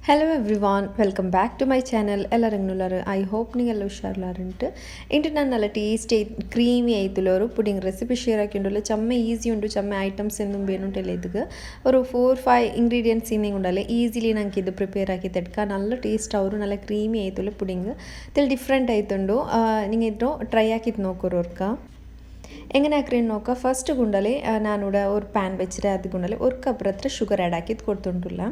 Hello everyone, welcome back to my channel. ಎಲ್ಲರಂಗ್ನುಲಾರು I hope ನೀಗೆಲ್ಲ ಹುಷಾರ್ಲಾರಂಟು ಇಂಟು ನಾನು നല്ല ടേസ്റ്റ് ക്രീമി ആയിട്ടുള്ളൊരു പുഡിംഗ് റെസിപ്പി ഷെയർ ആക്കിയിട്ടുള്ള ചമ്മ ഈസി ഉണ്ട് ചമ്മ ഐറ്റംസ് എന്തും വേണുണ്ടല്ലേ ഇതിಗೆ ഒരു 4-5 ಇಂಗ್ರೀಡಿಯೆಂಟ್ಸ್ ಇನ್ನಿಂಗ್ ಉಂಡಲ್ಲ ಈಸಿಲಿ ನಂಗೆ ಇದು ಪ್ರಿಪೇರ್ ಆಗಿ ತೆಡ್ಕ നല്ല ಟೇಸ್ಟ್ ಅವರು നല്ല ಕ್ರೀಮಿ ಆಯ್ತುള്ള പുഡിംഗ് ತಿಲ್ ಡಿಫ್ರೆಂಟ್ ಆಯ್ತುಂಡು നിങ്ങൾ ಇದು ಟ್ರೈ ആക്കിയിട്ട് നോക്കോർക്ക എങ്ങനെ ആക്കിയിട്ട് നോക്കുക ഫസ്റ്റ് ഗുണ്ടല് ഞാനിവിടെ ഒരു പാൻ വെച്ചിട്ട് അത് ഗുണ്ടല് ഒരു കപ്പ് അത്ര ഷുഗർ ആഡ് ആക്കിയിട്ട് കൊടുത്തിട്ടുള്ള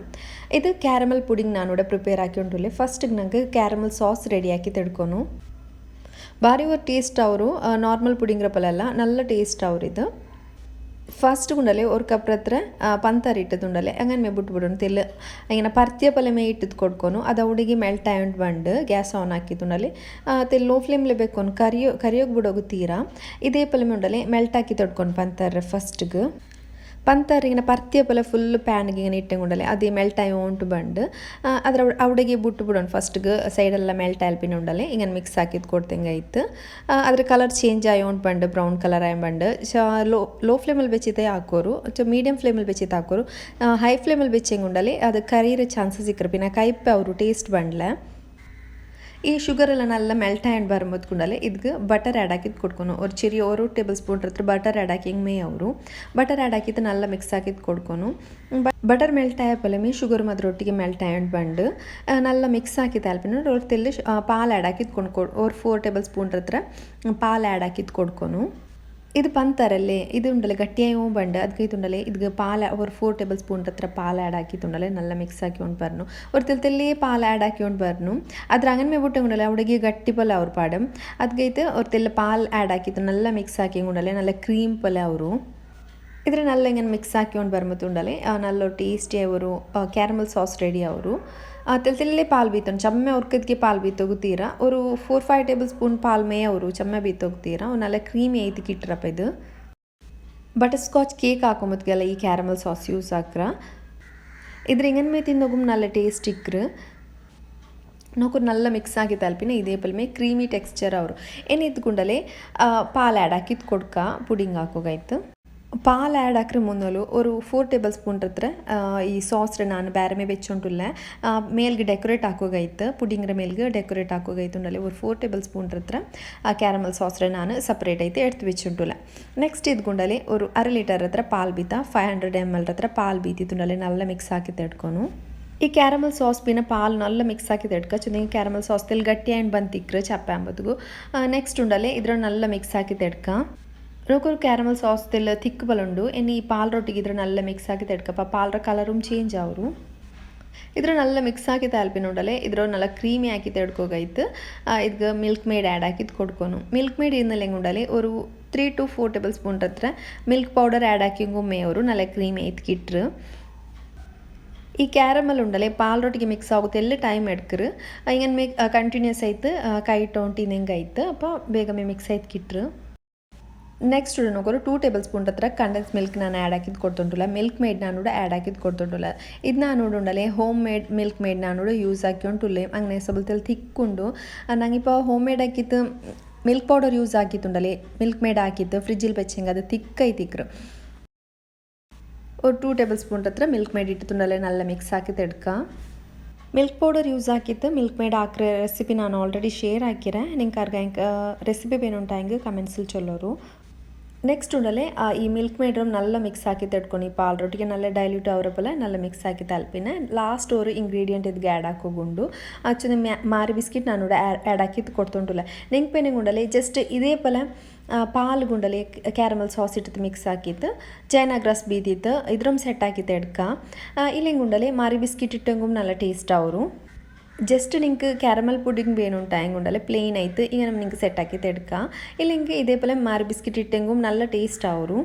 ഇത് ക്യാരമൽ പുഡിംഗ് ഞാനിവിടെ പ്രിപ്പേർ ആക്കിയിട്ടുള്ളൂ ಫಸ್ಟ್ ನಂಗೆ ಕ್ಯಾರಮಲ್ ಸಾಸ್ ರೆಡಿ ಆಕಿತ್ತು ಎಡ್ಕೊನು ಭಾರಿ ಒಂದು ಟೇಸ್ಟ್ ಅವರು ನಾರ್ಮಲ್ ಪುಡಿಂಗ್ ರಪ್ಪಲ್ಲ നല്ല ಟೇಸ್ಟ್ ಅವರು ಇದು ಫಸ್ಟ್ ಗುಂಡಲೆ ഒരു കപ്പ് അത്ര പഞ്ചാര ഇട്ടതുണ്ടല്ലേ അങ്ങനെ ಬಿಟ್ಬಿಡೋಣ ತೆಲ್ಲ ഇങ്ങനെ പരത്തിയ പോലെ മേ ഇട്ടിട്ട് കൊടുക്കുന്നു ಅದು ಹುಡುಗಿ ಮೆಲ್ಟ್ ಆಯ್ತು ಬಂದು ಗ್ಯಾಸ್ ಆನ್ ಹಾಕಿದ್ದುಂಡಲ್ಲಿ ತೆಲ್ಲ ಲೋ ಫ್ಲೇಮ್ಲೆ ಬೇಕೊಂಡು ಕರಿಯೋಗಿ ಬಿಡೋಗು ತೀರಾ ಇದೇ പോലെ ಉಂಡಲೆ ಮೆಲ್ಟ್ ಹಾಕಿ ತೊಡ್ಕೊಂಡು ಪಂತಾರ ಫಸ್ಟ್ಗೆ പഞ്ചാര ഇങ്ങനെ പരത്തിയ പോലെ ഫുള്ള് പാനിಗೆ ഇങ്ങനെ ഇട്ടും കൊണ്ടല്ലേ അത് മെൽറ്റ് ആയി ഓണ്ട് ಬಂದು ಅದರ ಅವುಡೆಗೆ ಬಿಟ್ಟು ಬಿಡೋಣ ಫಸ್ಟ್ಗೆ ಸೈಡೆಲ್ಲ ಮೆಲ್ಟ್ ಆಯ್ತು പിന്നെ ഉണ്ടല്ലേ ഇങ്ങനെ മിക്സ് ആക്കിയിട്ട് കൊടുത്തെങ്കാಯ್ತು ಅದರ ಕಲರ್ ಚೇಂಜ್ ಆಯೋണ്ട് ಬಂದು ಬ್ರೌನ್ ಕಲರ್ ಆಗಿ ಬಂದು ಲೋ ಫ್ಲೇಮಲ್ಲಿ വെച്ചിട്ടേ ಹಾಕೋರು ಮೀಡಿಯಂ ಫ್ಲೇಮಲ್ಲಿ വെച്ചിട്ട് ಹಾಕೋರು ಹೈ ಫ್ಲೇಮಲ್ಲಿ വെച്ചെങ്കുണ്ടല്ലേ ಅದು ಕರಿಯೋ ಚಾನ್ಸಸ್ ಇಕ್ಕರು പിന്നെ ಕೈപ്പ് ಅವರು ಟೇಸ್ಟ್ ಬಂಡ್ಲ ಈ ಶುಗರೆಲ್ಲ നല്ല ಮೆಲ್ಟ್ ಆ್ಯಂಡ್ ಬರುമ്പോದ್ಕೊಂಡಲ್ಲೇ ಇದಕ್ಕೆ ಬಟರ್ ಆ್ಯಡ್ ಹಾಕಿದ್ದು ಕೊಡ್ಕೊನು ஒரு ചെറിയ ഒരു ടേബിൾ സ്പൂൺ ಹತ್ರ ಬಟರ್ ಆ್ಯಡ್ ಹಾಕಿ ಮೇ ಅವರು ಬಟರ್ ಆ್ಯಡ್ ಹಾಕಿದ್ದು നല്ല ಮಿಕ್ಸ್ ಹಾಕಿದ್ದು ಕೊಡ್ಕೊನು ಬಟರ್ ಮೆಲ್ಟ್ ಆಯ ಪೊಲಮೆ ಶುಗರ್ ಮಾತ್ರೊಟ್ಟಿಗೆ ಮೆಲ್ಟ್ ಆ್ಯಂಡ್ ಬಂದು നല്ല ಮಿಕ್ಸ್ ಹಾಕಿದ್ದು ಆಲ್ಪಿನ ഒരു ತೆಲ್ಲಿ ಪಾಲ್ ಆ್ಯಡ್ ಹಾಕಿದ್ದು ಕೊಂಡು ഒരു 4 ടേബിൾ ಸ್ಪೂൺ ಹತ್ರ ಪಾಲ್ ಆ್ಯಡ್ ಹಾಕಿದ್ದು ಕೊಡ್ಕೊನು ഇത് പന്തരല്ലേ ഇത് ഉണ്ടല്ലേ ഗട്ടിയായും ബണ്ട് ಅದಕ್ಕೆ ഇതുണ്ടല്ലേ ഇത് പാൽ ഒരു 4 ടേബിൾ സ്പൂൺ ಹತ್ರ പാൽ ആഡ് ആക്കിയിട്ടുണ്ടല്ലേ നല്ല ಮಿಕ್ಸ್ ಹಾಕಿಕೊಂಡು ಬರ್ನು ഒരു ತೆಲ್ಲಿ പാൽ ಆಡ್ ಹಾಕಿಕೊಂಡು ಬರ್ನು ಅದ್ರ അങ്ങനെ ಮೇಬಿಟ್ಟು ಉಂಡಲ್ಲ ಅವಳಿಗೆ ಗಟ್ಟಿ ಪೊಲೆ ಅವ್ರ ಪಾಡಂ ಅದಕ್ಕೆ ಇದು ഒരു ತೆಲ್ಲಿ പാൽ ಆಡ್ ಹಾಕಿತ್ತು നല്ല ಮಿಕ್ಸ್ ಹಾಕಿಕೊಂಡಲ್ಲೇ നല്ല ಕ್ರೀಮ್ ಪೊಲೆ ಅವರು ಇದ್ರೆ നല്ല ഇങ്ങനെ ಮಿಕ್ಸ್ ಹಾಕಿಕೊಂಡು ಬರ್ಮತ್ತುಂಡಲ್ಲೇ നല്ല ಟೇಸ್ಟಿ ಅವರು ಕ್ಯಾರಮಲ್ ಸಾಸ್ ರೆಡಿ ಅವರು ತೆಲ್ಲಿ ಪಾಲ್ ಬೀತೋನು ಚಮ್ಮೆ ಉರ್ಕದ್ಗೆ ಪಾಲ್ ಬೀತೋಗುತ್ತೀರಾ ഒരു 4-5 ಟೇಬಲ್ ಸ್ಪೂನ್ ಪಾಲ್ ಮೇ ಅವರು ಚಮ್ಮೆ ಬೀತೋಗ್ತೀರಾ നല്ല ಕ್ರೀಮಿ ಐತಿ ಕಿಟ್ರಪ್ಪ ಇದು ಬಟರ್ ಸ್ಕಾಚ್ ಕೇಕ್ ಹಾಕೊಂಬತ್ಗೆಲ್ಲ ಈ ಕ್ಯಾರಮಲ್ ಸಾಸ್ ಯೂಸ್ ಹಾಕ್ರ ಇದ್ರ ಹಿಂಗನ್ ಮೇ ತಿಂದೋಗು നല്ല ಟೇಸ್ಟ್ ಇಕ್ರು നോക്കൊരു നല്ല മിക്സ് ആക്കി തൽപ്പിനെ ഇതേപോലെ ക്രീമി ടെക്സ്ചർ ಅವರು ಏನಿದ್ದುಕೊಂಡಲೇ ಪಾಲ್ ಆ್ಯಡ್ ಹಾಕಿದ್ದು ಕೊಡ್ಕ ಪುಡಿಂಗ್ ಹಾಕೋಗಾಯ್ತು ಪಾಲ್ ಆ್ಯಡ್ ಹಾಕ್ರೆ ಮುನ್ನಲು ഒരു 4 ಟೇಬಲ್ ಸ್ಪೂನ್ ಹತ್ರ ಈ ಸಾಸ್ರೆ ನಾನು ಬೇರೆ വെച്ചോണ്ടുള്ള ಮೇಲ್ಗೆ ಡೆಕೋರೇಟ್ ಹಾಕೋಗಾಯ್ತು ಪುಡಿಂಗ್ರ ಮೇಲ್ಗೆ ಡೆಕೋರೇಟ್ ಹಾಕೋಗಾಯ್ತುಂಡಲ್ಲಿ ഒരു 4 ಟೇಬಲ್ ಸ್ಪೂನ್ ಹತ್ರ ಕ್ಯಾರಮಲ್ ಸಾಸ್ರೆ ನಾನು ಸಪ್ರೇಟ್ ಐತೆ ಎಡ್ತು വെച്ചോണ്ടുള്ള ನೆಕ್ಸ್ಟ್ ಇದ್ಕೊಂಡಲ್ಲಿ ഒരു 1/2 ಲೀಟರ್ ಹತ್ರ ಪಾಲ್ ಬೀತ 500 ml ಹತ್ರ ಪಾಲ್ ಬೀತಿತ್ತುಂಡಲ್ಲಿ നല്ല ಮಿಕ್ಸ್ ಹಾಕಿ ತೆಡ್ಕೊನು ಈ ಕ್ಯಾರಮಲ್ ಸಾಸ್ ಬಿನ ಪಾಲ್ നല്ല ಮಿಕ್ಸ್ ಹಾಕಿ ತೆಡ್ಕ ಚುಂದಿಗೆ ಕ್ಯಾರಮಲ್ ಸಾಸ್ ತೆಲ್ ಗಟ್ಟಿ ಆ್ಯಂಡ್ ಬಂದು ತಿಕ್ಕ್ರೆ ಚಪ್ಪ ಅಂಬತ್ತಿಗೂ ನೆಕ್ಸ್ಟ್ ಉಂಡಲ್ಲಿ ಇದ್ರ നല്ല ಮಿಕ್ಸ್ ಹಾಕಿ ತೆಡ್ಕ ನೋಕೊರು ಕ್ಯಾರಮಲ್ ಸಾಸ್ ತೆಲ್ಲ ತಿಕ್ ಬಲುಂಡು ಎನ್ನು ಈ ಪಾಲ್ ರೊಟ್ಟಿಗೆ ಇದ್ರ നല്ല ಮಿಕ್ಸ್ ಹಾಕಿ ತೆಡ್ಕಪ್ಪ ಪಾಲ್ರ ಕಲரும் ಚೇಂಜ್ ಅವರು ಇದ್ರ നല്ല ಮಿಕ್ಸ್ ಹಾಕಿ ತಾಲ್ಪಿನುಂಡಲೆ ಇದ್ರ നല്ല ಕ್ರೀಮಿ ಹಾಕಿ ತೆಡ್ಕೋಗೈತು ಇದಕ್ಕೆ ಮಿಲ್ಕ್ ಮೇಡ್ ಆ್ಯಡ್ ಹಾಕಿದ್ದು ಕೊಡ್ಕೊನು ಮಿಲ್ಕ್ ಮೇಡ್ ಇನ್ನಲ್ಲಿ ಉಂಡಲೆ ഒരു 3 to 4 ಟೇಬಲ್ ಸ್ಪೂನ್ ಹತ್ರ ಮಿಲ್ಕ್ ಪೌಡರ್ ಆ್ಯಡ್ ಹಾಕಿಂಗೊಮ್ಮೆ ಅವರು നല്ല ಕ್ರೀಮಿ ಐತ್ ಕಿಟ್ರು ಈ ಕ್ಯಾರಮಲ್ ಉಂಡಲೆ ಪಾಲ್ ರೊಟ್ಟಿಗೆ ಮಿಕ್ಸ್ ಆಗುತ್ತೆ ಎಲ್ಲ ಟೈಮ್ ಎಡ್ಕರು ಹಿಂಗನ್ ಮೇ ಕಂಟಿನ್ಯೂಸ್ ಆಯ್ತು ಕೈ ಟೊಂಟಿ ಹಿಂಗೆ ಆಯ್ತು ಅಪ್ಪ ಬೇಗ ಮೇ ಮಿಕ್ಸ್ ಆಯ್ತು ಕಿಟ್ರು ನೆಕ್ಸ್ಟ್ ನೋಕೋರು 2 ಟೇಬಲ್ ಸ್ಪೂನ್ ಹತ್ರ ಕಂಡೆನ್ಸ್ ಮಿಲ್ಕ್ ನಾನು ಆ್ಯಡ್ ಹಾಕಿದ್ದು ಕೊಡ್ತುಂಟಲ್ಲ ಮಿಲ್ಕ್ ಮೇಡ್ ನಾನು ಆ್ಯಡ್ ಹಾಕಿದ್ದು ಕೊಡ್ತುಂಟಲ್ಲ ಇದು ನಾನು ಉಂಡಲೆ ಹೋಮ್ ಮೇಡ್ ಮಿಲ್ಕ್ ಮೇಡ್ ನಾನು ಯೂಸ್ ಹಾಕಿಕೊಂಡುಲ್ಲೆ അങ്ങനെ ಸ್ವಲ್ಪ ತಿಕ್ಕೊಂಡು ನಂಗಿപ്പോൾ ಹೋಮ್ ಮೇಡ್ ಹಾಕಿದ್ದು ಮಿಲ್ಕ್ ಪೌಡರ್ ಯೂಸ್ ಹಾಕಿತ್ತುಂಡಲೆ ಮಿಲ್ಕ್ ಮೇಡ್ ಹಾಕಿದ್ದು ಫ್ರಿಜ್ಜಿൽ വെച്ചെങ്കിൽ ಅದು തിക്കായി ഒരു 2 ടേബിൾ സ്പൂൺ ಹತ್ರ ಮಿಲ್ಕ್ ಮೇಡ್ ಇಟ್ಟುಂಡಲೆ നല്ല ಮಿಕ್ಸ್ ಹಾಕಿ ತೆಡ್ಕ ಮಿಲ್ಕ್ ಪೌಡರ್ ಯೂಸ್ ಹಾಕಿತ್ತು ಮಿಲ್ಕ್ ಮೇಡ್ ಹಾಕ್ರೆ ರೆಸಿಪಿ ನಾನು ಆಲ್ರೆಡಿ ಶೇರ್ ಹಾಕಿರೆ ನಿಂಗೆ ಅರ್ಗ ರೆಸಿಪಿ ಬೇನುಂಟಾಂಗೆ ಕಮೆಂಟ್ಸಿಲ್ ಚೊಲ್ಲೋರು ನೆಕ್ಸ್ಟ್ ಉಂಡಲೆ ಈ ಮಿಲ್ಕ್ ಮೇಡ್ നല്ല ಮಿಕ್ಸ್ ಹಾಕಿ ತೆಡ್ಕೊಂಡು ಈ ಪಾಲ್ ರೊಟ್ಟಿಗೆ നല്ല ಡೈಲ್ಯೂಟ್ ಅವರಪ್ಪಲ್ಲ നല്ല ಮಿಕ್ಸ್ ಹಾಕಿ ತಲ್ಪಿನ ಲಾಸ್ಟ್ ഒരു ಇಂಗ್ರೀಡಿಯೆಂಟ್ ಇದಕ್ಕೆ ಆ್ಯಡ್ ಹಾಕೋಗುಂಡು ಅಚ್ಚು ಮಾರಿ ಬಿಸ್ಕಿಟ್ ನಾನು ಆ್ಯಡ್ ಹಾಕಿದ್ದು ಕೊಡ್ತುಂಟಲ್ಲ ನೆಂಗೆ ಉಂಡಲೆ ಜಸ್ಟ್ ಇದೇ ಪಲ ಪಾಲ್ ಗುಂಡಲೆ ಕ್ಯಾರಮಲ್ ಸಾಸ್ ಇಟ್ಟಿದ್ದು ಮಿಕ್ಸ್ ಹಾಕಿತ್ತು ಚೈನಾ ಗ್ರಾಸ್ ಬೀದಿತ್ತು ಇದ್ರಮ್ ಸೆಟ್ ಹಾಕಿತ್ತು ಎಡ್ಕ ಇಲ್ಲಿಂಗೆ ಉಂಡಲೆ ಮಾರಿ ಬಿಸ್ಕಿಟ್ ಇಟ್ಟಂಗೂ നല്ല ಟೇಸ್ಟ್ ಅವರು ಜಸ್ಟ್ ನಿಂಗೆ ಕ್ಯಾರಮಲ್ ಪುಡಿಂಗ್ ಬೇನುಂಟಾಯಂಗೆ ಉಂಡಲೆ ಪ್ಲೇನ್ ಆಯ್ತು ಈಗ ನಿಂಗೆ ಸೆಟ್ ಹಾಕಿ ತೆಡ್ಕ ಇಲ್ಲಿಂಗೆ ಇದೇ ಪೋಲೆ ಮಾರಿ ಬಿಸ್ಕಿಟ್ ಇಟ್ಟಂಗೂ നല്ല ಟೇಸ್ಟ್ ಅವರು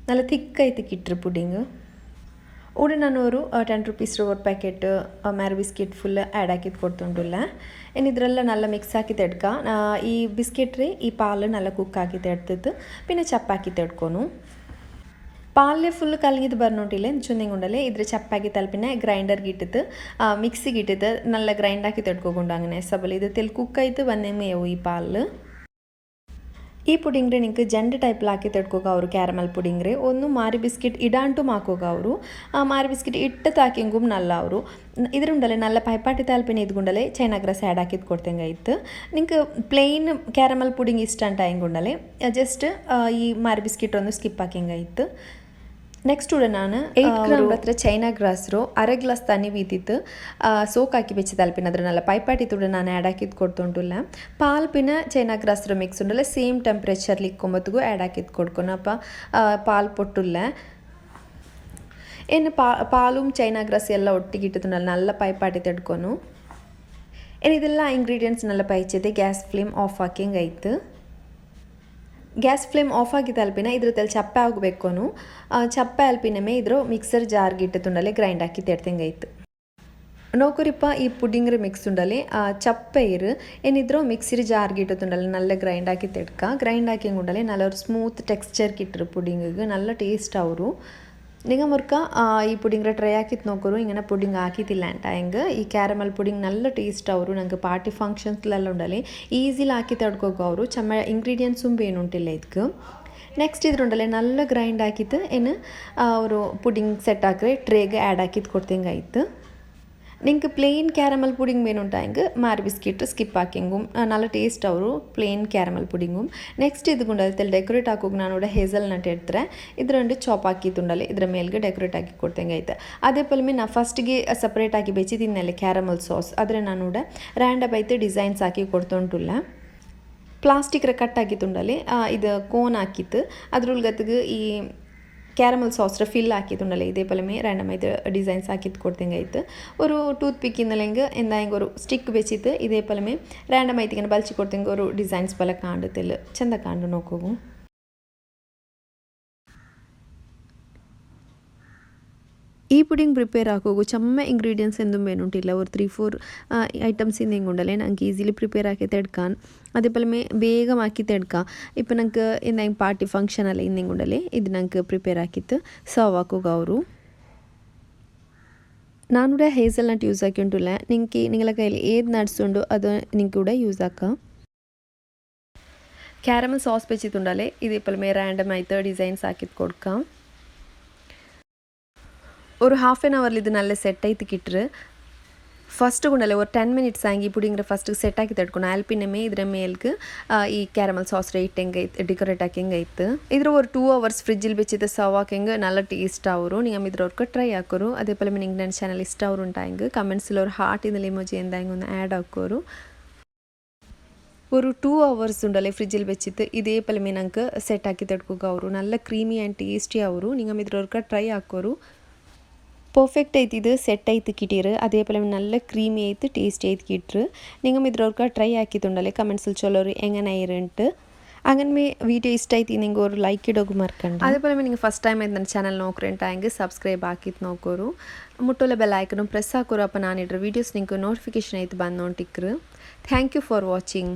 നല്ല തിക്കായിട്ട് കിട്ടും പുഡിങ് ഇവിടെ ನಾನು ഒരു 10 ರುಪೀಸ್ ഒരു ಪ್ಯಾಕೆಟ್ ಮಾರಿ ಬಿಸ್ಕಿಟ್ ಫುಲ್ ಆ್ಯಡ್ ಹಾಕಿದ್ದು ಕೊಡ್ತುಂಟುಲ್ಲ ಇನ್ನು ಇದರೆಲ್ಲ നല്ല ಮಿಕ್ಸ್ ಹಾಕಿ ತೆಡ್ಕ ಈ ಬಿಸ್ಕಿಟ್ ರೀ ಈ ಪಾಲು നല്ല ಕುಕ್ ಹಾಕಿ ತೆಡ್ತಿತ್ತು പിന്നെ ಚಪ್ಪಾಕಿ ತೆಡ್ಕೊನು പാലിൽ ഫുള്ള് കലങ്ങിയത് പറഞ്ഞോണ്ടില്ലേ ചുന്നിങ്ങുണ്ടല്ലേ ഇದ್ರ ചപ്പാക്കി തൽപ്പിനെ ഗ്രൈൻഡർക്ക് ഇട്ടിട്ട് മിക്സിಗೆ ഇട്ടിട്ട് നല്ല ഗ്രൈൻഡാക്കി ತೆಡ್ಕೊಕೊಂಡು അങ്ങനെ ಸಬಲ್ ಇದು ತೆಲ್ ಕುಕ್ ಆಯ್ತು ಬಂದೇಮೇವು ಈ ಪಾಲು ಈ ಪುಡಿಂಗ್ರೆ ನಿಂಗೆ ಜಂಡ್ ಟೈಪ್ ಹಾಕಿ ತಡ್ಕೋಗ ಅವರು ಕ್ಯಾರಮಲ್ ಪುಡಿಂಗ್ರೆ ಒಂದು ಮಾರಿ ಬಿಸ್ಕಿಟ್ ಇಡಾಂಟು ಮಾಕೋಗ ಅವರು ಮಾರಿ ಬಿಸ್ಕಿಟ್ ಇಟ್ಟು ತಾಕಿಂಗುಮ್ ನಲ್ಲ ಅವರು ಇದರುಂಡಲೆ ನಲ್ಲ ಪೈಪಾಟಿ ತಾಲ್ಪಿನ ಇದ್ಗುಂಡಲೆ ಚೈನಾ ಗ್ರಾಸ್ ಆ್ಯಡ್ ಹಾಕಿದ್ ಕೊಡ್ತೇಂಗೆ ಇತ್ತು ನಿಂಗೆ ಪ್ಲೇನ್ ಕ್ಯಾರಮಲ್ ಪುಡಿಂಗ್ ಇಷ್ಟ ಅಂತ ಹೆಂಗುಂಡಲೆ ಜಸ್ಟ್ ಈ ಮಾರಿ ಬಿಸ್ಕಿಟ್ ಒಂದು ಸ್ಕಿಪ್ ಹಾಕಿಂಗೆ ಇತ್ತು ನೆಕ್ಸ್ಟ್ ಕೂಡ ನಾನು 8 ಗ್ರಾಮ್ ಹತ್ರ ಚೈನಾ ಗ್ರಾಸ್ರು ಅರೆ ಗ್ಲಾಸ್ ತಣ್ಣಿ ಬೀತಿತ್ತು ಸೋಕ್ ಹಾಕಿ ಬೆಚ್ಚಿ ತಲ್ಪಿನ ಅದ್ರನ್ನೆಲ್ಲ ಪೈಪಾಟಿ ತುಡ ನಾನು ಆ್ಯಡ್ ಹಾಕಿದ್ದು ಕೊಡ್ತುಂಟುಲ್ಲ ಪಾಲ್ಪಿನ ಚೈನಾ ಗ್ರಾಸ್ರು ಮಿಕ್ಸ್ ಉಂಡಲ್ಲ ಸೇಮ್ ಟೆಂಪ್ರೇಚರ್ಲಿ ಇಕ್ಕೊಂಬತ್ತಿಗೂ ಆ್ಯಡ್ ಹಾಕಿದ್ದು ಕೊಡ್ಕೊನಪ್ಪ ಪಾಲ್ ಪೊಟ್ಟುಲ್ಲ ಏನು ಪಾಲು ಚೈನಾ ಗ್ರಾಸ್ ಎಲ್ಲ ಒಟ್ಟಿಗೆ ಇಟ್ಟುಂಡಲ್ಲ ನಲ್ಲ ಪೈಪಾಟಿ ತಡ್ಕೊನು ಏನು ಇದೆಲ್ಲ ಇಂಗ್ರೀಡಿಯೆಂಟ್ಸ್ ನೆಲ್ಲ ಪೈಚಿದೆ ಗ್ಯಾಸ್ ಫ್ಲೇಮ್ ಆಫ್ ಹಾಕಿಂಗ್ ಆಯ್ತು ಗ್ಯಾಸ್ ಫ್ಲೇಮ್ ಆಫ್ ಆಗಿದ್ದ ಅಲ್ಪಿನ ಇದ್ರದಲ್ಲಿ ಚಪ್ಪೆ ಆಗಬೇಕು ಚಪ್ಪೆ ಅಲ್ಪಿನಮೇ ಇದ್ರ ಮಿಕ್ಸರ್ ಜಾರ್ಗೆ ಇಟ್ಟುಂಡಲೆ ಗ್ರೈಂಡ್ ಹಾಕಿ ತೆಡ್ತಂಗಾಯ್ತು ನೋಕುರಿಪ್ಪ ಈ ಪುಡಿಂಗ್ರೆ ಮಿಕ್ಸ್ ಉಂಡಲೆ ಚಪ್ಪೆ ಇರು ಏನಿದ್ರು ಮಿಕ್ಸಿರಿ ಜಾರ್ಗೆ ಇಟ್ಟುಂಡಲೆ ನಲ್ಲ ಗ್ರೈಂಡ್ ಹಾಕಿ ತೆಡ್ಕ ಗ್ರೈಂಡ್ ಹಾಕಿ ಉಂಡಲೆ ನಲ್ಲ ಸ್ಮೂತ್ ಟೆಕ್ಸ್ಚರ್ ಕಿಟ್ಟರು ಪುಡಿಂಗಿಗೆ ನಲ್ಲ ಟೇಸ್ಟ್ ಅವರು ನಿಂಗೆ ಮುರ್ಕ ಈ ಪುಡಿಂಗ್ರೆ ಟ್ರೈ ಹಾಕಿತ್ತು ನೋಕರು ಹಿಂಗೆ ಪುಡಿಂಗ್ ಹಾಕಿತ್ತಿಲ್ಲ ಅಂತ ಹೆಂಗೆ ಈ ಕ್ಯಾರಮಲ್ ಪುಡಿಂಗ್ ನಲ್ಲ ಟೇಸ್ಟ್ ಅವರು ನಂಗೆ ಪಾರ್ಟಿ ಫಂಕ್ಷನ್ಸ್ಲೆಲ್ಲ ಉಂಡಲಿ ಈಸಿಲಿ ಹಾಕಿ ತಡ್ಕೋಗ ಅವರು ಚೆಮ್ಮ ಇಂಗ್ರೀಡಿಯೆಂಟ್ಸುಂ ಬೇನುಂಟಿಲ್ಲ ಇದಕ್ಕೆ ನೆಕ್ಸ್ಟ್ ಇದ್ರುಂಡಲೆ ನಲ್ಲ ಗ್ರೈಂಡ್ ಹಾಕಿತ್ತು ಏನು ಅವರು ಪುಡಿಂಗ್ ಸೆಟ್ ಹಾಕ್ರೆ ಟ್ರೇಗೆ ಆ್ಯಡ್ ಹಾಕಿದ್ದು ಕೊಡ್ತಂಗೆ ಆಯ್ತು ನಿಂಗೆ ಪ್ಲೇನ್ ಕ್ಯಾರಮಲ್ ಪುಡಿಂಗ್ ಬೇನುಂಟ ಹೆಂಗೆ ಮಾರಿ ಬಿಸ್ಕಿಟ್ ಸ್ಕಿಪ್ ಹಾಕಿಂಗು ನಲ್ಲ ಟೇಸ್ಟ್ ಅವರು ಪ್ಲೇನ್ ಕ್ಯಾರಮಲ್ ಪುಡಿಂಗು ನೆಕ್ಸ್ಟ್ ಇದ್ಗುಂಡಲ್ಲಿ ಡೆಕೋರೇಟ್ ಹಾಕೋಗಿ ನಾನು ಕೂಡ ಹೇಸಲ್ ನಟ್ ಇಡ್ತಾರೆ ಇದ್ರಂಡು ಚಾಪ್ ಹಾಕಿತ್ತುಂಡಲ್ಲಿ ಇದ್ರ ಮೇಲ್ಗೆ ಡೆಕೋರೇಟ್ ಹಾಕಿ ಕೊಡ್ತಂಗೆ ಆಯ್ತು ಅದೇ ಪಲ್ಮೆ ನಾ ಫಸ್ಟ್ಗೆ ಸಪ್ರೇಟ್ ಆಗಿ ಬೆಚ್ಚಿದಿನಲ್ಲಿ ಕ್ಯಾರಮಲ್ ಸಾಸ್ ಆದರೆ ನಾನು ಕೂಡ ರ್ಯಾಂಡಮ್ ಆಯ್ತು ಡಿಸೈನ್ಸ್ ಹಾಕಿ ಕೊಡ್ತುಂಟುಲ್ಲ ಪ್ಲಾಸ್ಟಿಕ್ ಕಟ್ ಹಾಕಿತ್ತುಂಡಲ್ಲಿ ಇದು ಕೋನ್ ಹಾಕಿತ್ತು ಅದ್ರೊಳಗತ್ತಿಗೆ ಈ ಕ್ಯಾರಮಲ್ ಸಾಸ್ರ ಫಿಲ್ ಹಾಕಿತ್ತುಂಡಲ್ಲ ಇದೇ ಪಲಮೆ ರ್ಯಾಂಡಮ್ ಆಯ್ತು ಡಿಸೈನ್ಸ್ ಹಾಕಿದ್ದು ಕೊಡ್ತಂಗೆ ಆಯ್ತು ഒരു ടൂത്ത് പിക്കിന്നല്ല ಹೆಂಗೆ എന്താ ಹೆಂಗೆ ഒരു ಸ್ಟಿಕ್ ಬೆಚ್ಚಿತ್ತು ಇದೇ ಪಲಮೆ ರ್ಯಾಂಡಮ್ ಆಯ್ತಿಗೆ ಬಲ್ಚಿ ಕೊಡ್ತಂಗೆ ഒരു ಡಿಸೈನ್ಸ್ ಪಲ ಕಾಣುತ್ತಿಲ್ಲ ಚಂದ ಕಾಣು ನೋಕೋಗು ಈ ಪುಡಿಂಗ್ ಪ್ರಿಪೇರ್ ಆಗೋಗು ಚೆಮ್ಮ ಇಂಗ್ರೀಡಿಯೆಂಟ್ಸ್ ಎಂದುം ಬೇನುಂಟಿಲ್ಲ ഒരു 3-4 ಐಟಮ್ಸ್ ಇಂದ ಉಂಡಲೆ ನಂಗೆ ಈಸಿಲಿ ಪ್ರಿಪೇರ್ ಆಕಿ ತೆಡ್ಕಾൻ അതേപോലെ വേഗം ആക്കി തെടുക്കാം ഇപ്പം ഞങ്ങൾക്ക് എന്തെങ്കിലും പാർട്ടി ഫംഗ്ഷൻ അല്ല ഇന്നും കൊണ്ടല്ലേ ഇത് ഞങ്ങൾക്ക് പ്രിപ്പയർ ആക്കിയിട്ട് സർവ് ആക്കുക ಅವರು ನಾನಿവിടെ ಹೇಸಲ್ ನಟ್ ಯೂಸ್ ಆಕಿ ಉಂಟುಲ್ಲ ನಿಂಗಳ ಕೈಲಿ ಏದು ನಟ್ಸ್ ಉಂಡು ಅದು ನಿಂಗೆ ಕೂಡ ಯೂಸ್ ಆಕ ಕ್ಯಾರಮಲ್ ಸಾಸ್ ಬೆಚ್ಚಿತ್ತುಂಡಲೆ ಇದೇ ಪಲ್ಮೆ ರ್ಯಾಂಡಮ್ ಆಯ್ತು ಡಿಸೈನ್ಸ್ ಹಾಕಿದ್ದು ಕೊಡ್ക്കാം ഒരു ഹാഫ് ആൻ അവറിൽ ഇത് നല്ല സെറ്റായിട്ട് കിട്ടറ് ಫಸ್ಟ್ ಗುಂಡಲೆ ಒಂದು 10 ಮಿನಿಟ್ಸ್ ಆಗಿ ಪುಡಿಂಗ್ರೆ ಫಸ್ಟ್ ಸೆಟ್ ಹಾಕಿ ತಡ್ಕೊಂಡು ಆಲ್ಪಿನಮೇ ಇದ್ರ ಮೇಲ್ಗೆ ಈ ಕ್ಯಾರಮಲ್ ಸಾಸ್ ಇಟ್ಟಂಗೆ ಐತೆ ಡೆಕೋರೇಟ್ ಹಾಕಿಂಗೆ ಐತೆ ಇದ್ರ ಒಂದು 2 ಅವರ್ಸ್ ಫ್ರಿಜ್ಜಿಲ್ ಬೆಚ್ಚಿದ ಸರ್ವ್ ಹಾಕಿಂಗೆ ನಲ್ಲ ಟೇಸ್ಟ್ ಅವರು ನೀವು ಇದ್ರವ್ರಿಗೆ ಟ್ರೈ ಹಾಕೋರು ಅದೇ ಪಲ ನಿಂಗೆ ನನ್ನ ಚಾನಲ್ ಇಷ್ಟ ಅವರು ಉಂಟಾಂಗೆ ಕಮೆಂಟ್ಸಿಲ್ ಅವ್ರು ಹಾರ್ಟ್ ಇಂದ ಇಮೋಜಿ ಎಂದಾಂಗೆ ಒಂದು ಆ್ಯಡ್ ಹಾಕೋರು ഒരു 2 hours ഉണ്ടല്ലേ ഫ്രിഡ്ജിൽ വെച്ചിട്ട് ഇതേ പലമേ ഞങ്ങൾക്ക് സെറ്റ് ആക്കി തടുക്കുക ಅವರು നല്ല ക്രീമി ആൻഡ് ടേസ്റ്റി ಅವರು നിങ്ങൾ ഇದ್ರವ್ರಿಗೆ ಟ್ರೈ ಹಾಕೋರು ಪರ್ಫೆಕ್ಟ್ ಐತಿ ಇದು ಸೆಟ್ ಐತಿ ಕಿಟೀರು ಅದೇ ಪಲ നല്ല ಕ್ರೀಮಿ ಐತಿ ಟೇಸ್ಟಿ ಐತಿ ಕಿಟ್ರು നിങ്ങൾ ഇದ್ರವ್ರಿಗೆ ಟ್ರೈ ಹಾಕಿತ್ತುಂಡല്ലേ കമന്റ്സിൽ ചൊല്ലോರು എങ്ങനെ ആയിരുന്നിട്ട് അങ്ങനെ വീഡിയോ ഇഷ്ടമായിട്ട് നിങ്ങൾ ഒരു ലൈക്ക് ഇടോക്ക് മറക്കണ്ട അതേപോലെ നിങ്ങൾ ഫസ്റ്റ് ടൈം ನನ್ನ ಚಾನಲ್ ನೋಡ್ಕೊಂಡಾಂಗೆ ಸಬ್ಸ್ಕ್ರೈಬ್ ಹಾಕಿತ್ತು ನೋಕೋರು ಮುಟ್ಟೋಲೆ ಬೆಲ್ ಐಕನ್ ಪ್ರೆಸ್ ಹಾಕೋರು ಅಪ್ಪ ನಾನು ಇಡ್ರ ವೀಡಿಯೋಸ್ ನಿಂಗೆ ನೋಟಿಫಿಕೇಶನ್ ಐತೆ ಬಂದು ನೋಟಿಕ್ರು ಥ್ಯಾಂಕ್ ಯು ಫಾರ್ ವಾಚಿಂಗ್